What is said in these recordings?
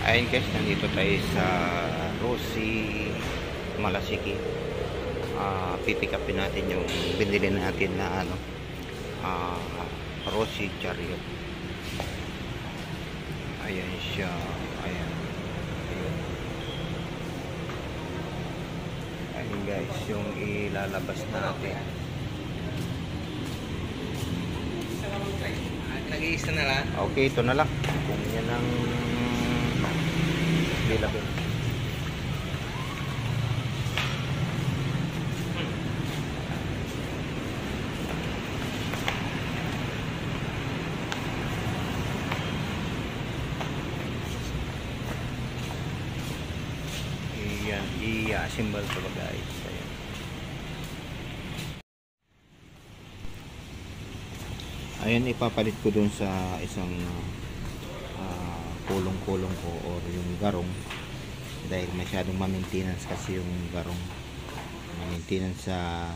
Ayun guys, nandito tayo sa Rosie Malasiki. Pipick upin natin yung binili natin na ah, Rosie Chariot. Ayan siya. Ayan. Ayun guys, yung ilalabas natin. Nag-iisa na lang? Okay, ito na lang. Kung yan ang available. Ayan, i-assemble ko ba guys. Ayan. Ayan, ipapalit ko dun sa isang kulong-kulong ko or yung garong, dahil masyadong ma-maintenance kasi yung garong, ma-maintenance sa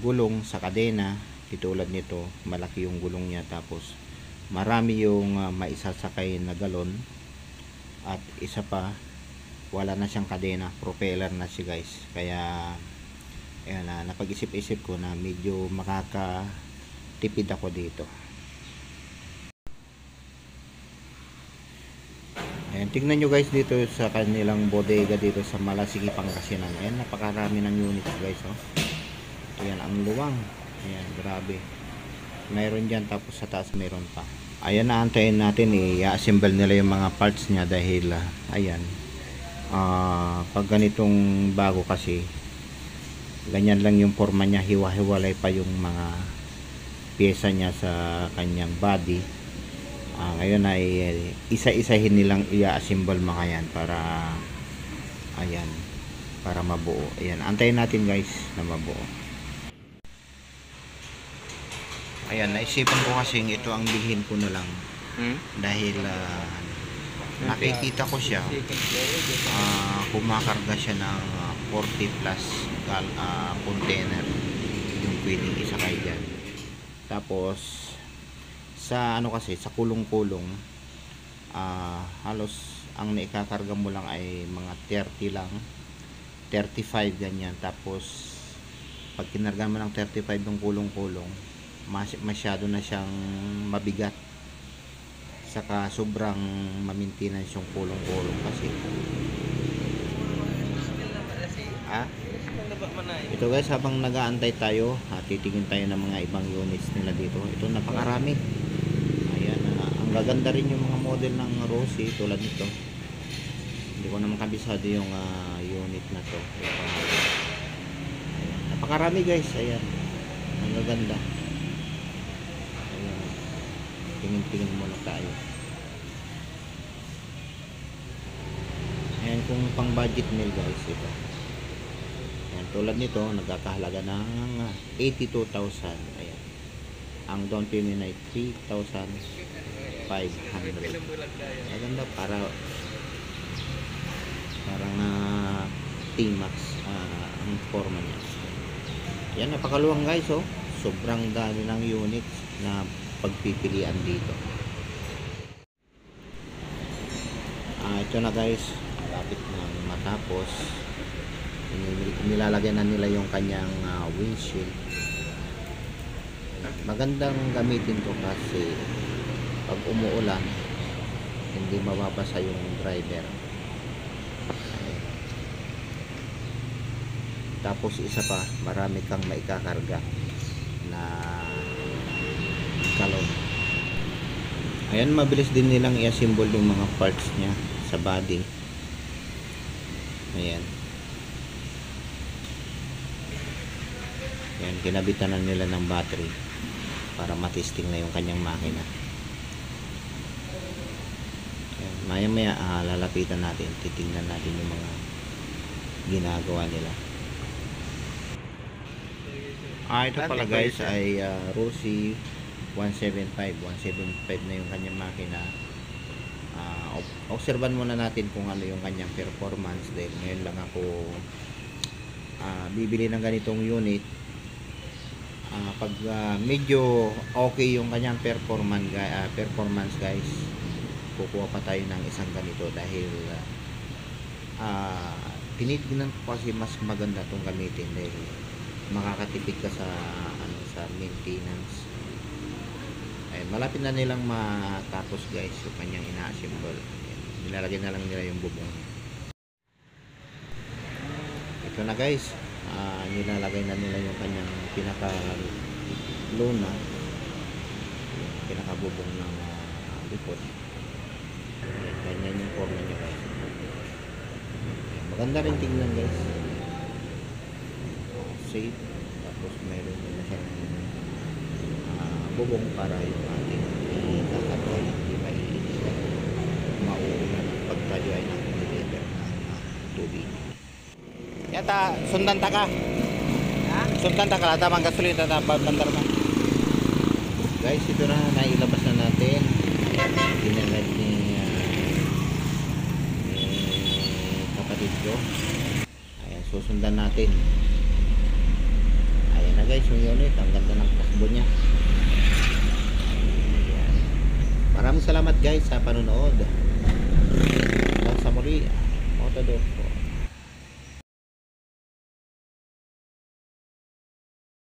gulong, sa kadena. Itulad nito, malaki yung gulong niya, tapos marami yung maisasakay na galon, at isa pa, wala na siyang kadena, propeller na siya guys. Kaya ayan, napag-isip-isip ko na medyo makakatipid ako dito. Ayan, tingnan nyo guys dito sa kanilang bodega dito sa Malasiki, Pangasinan. Ayan, napakarami ng units guys, oh. Ayan, ang luwang. Ayan, grabe. Mayroon dyan, tapos sa taas mayroon pa. Ayan, naantayin natin, i-assemble nila yung mga parts niya dahil, ayan, pag ganitong bago kasi, ganyan lang yung forma niya, hiwa-hiwalay pa yung mga pyesa niya sa kanyang body. Ngayon ay isa-isahin nilang i-assemble mga yan para ayan, para mabuo. Ayan, antayin natin guys na mabuo. Ayan, naisipan ko kasi ito ang bilhin ko na lang dahil nakikita ko siya, kumakarga siya ng 40 plus container yung pwedeng isakay dyan. Tapos sa kasi sa kulong-kulong, halos ang naikakarga mo lang ay mga 30 lang, 35 ganyan. Tapos pag kinarga mo ng 35 ng kulong-kulong, masyado na siyang mabigat, saka sobrang ma-maintenance yung kulong-kulong kasi. Ito guys, habang nag-aantay tayo, titingin tayo ng mga ibang units nila dito. Ito, napakarami. Ayan, ang gaganda rin yung mga model ng Rosie tulad nito. Hindi ko naman kabisado yung unit na to. Ayan, napakarami guys. Ayan, ang gaganda. Ayan, tingin-tingin muna tayo. Ayan, kung pang budget meal guys, ito. Ayan, tulad nito, nagkakahalaga ng 82,000. Ayan. Ang down payment ay 3,500. Maganda, parang T-Max ang forma niya. Yan, napakaluwang guys, oh. Sobrang dami ng units na pagpipilian dito. Ito na guys, malapit na matapos. Nilalagyan na nila yung kanyang windshield. Magandang gamitin to kasi pag umuulan hindi mababasa yung driver. Tapos isa pa, marami kang maikakarga na galon. Ayan, mabilis din nilang i-assemble yung mga parts niya sa body. Ayan. Ayan, kinabitan na nila ng battery para matesting na yung kanyang makina. Ayan, maya-maya lalapitan natin, titingnan natin yung mga ginagawa nila. Ito pala guys ay Rosie 175 na yung kanyang makina. Obserban muna natin kung ano yung kanyang performance dahil ngayon lang ako bibili ng ganitong unit. Pag medyo okay yung kanyang performance guys, kukuha pa tayo ng isang ganito dahil tinitignan ko kasi mas maganda itong gamitin dahil makakatipid ka sa sa maintenance. Ayun, malapit na nilang matapos guys yung kanyang ina-assemble. Nilalagay na lang nila yung bubong. Ito na guys, nilalagay na nila yung kanyang pinaka luna, pinaka bubong ng likod. Ganyan yung forma niya guys. Maganda rin tingnan guys, safe. Tapos mayroon din na siyang bubong para yung ating ikakatay hindi maiinis na mauuna ng pagtayo ay nakadeliver ng tubig. Yata sundan ta ka, sundan ta ka, tamang gasolina na bandar na guys. Ito na, nailabas na natin. Ginalad ni kapatid ko. Ayan, susundan natin. Ayan na guys yung unit, ang ganda ng takbo nya. Ayan. Maraming salamat guys sa panonood. Hanggang sa muli, Moto Doc.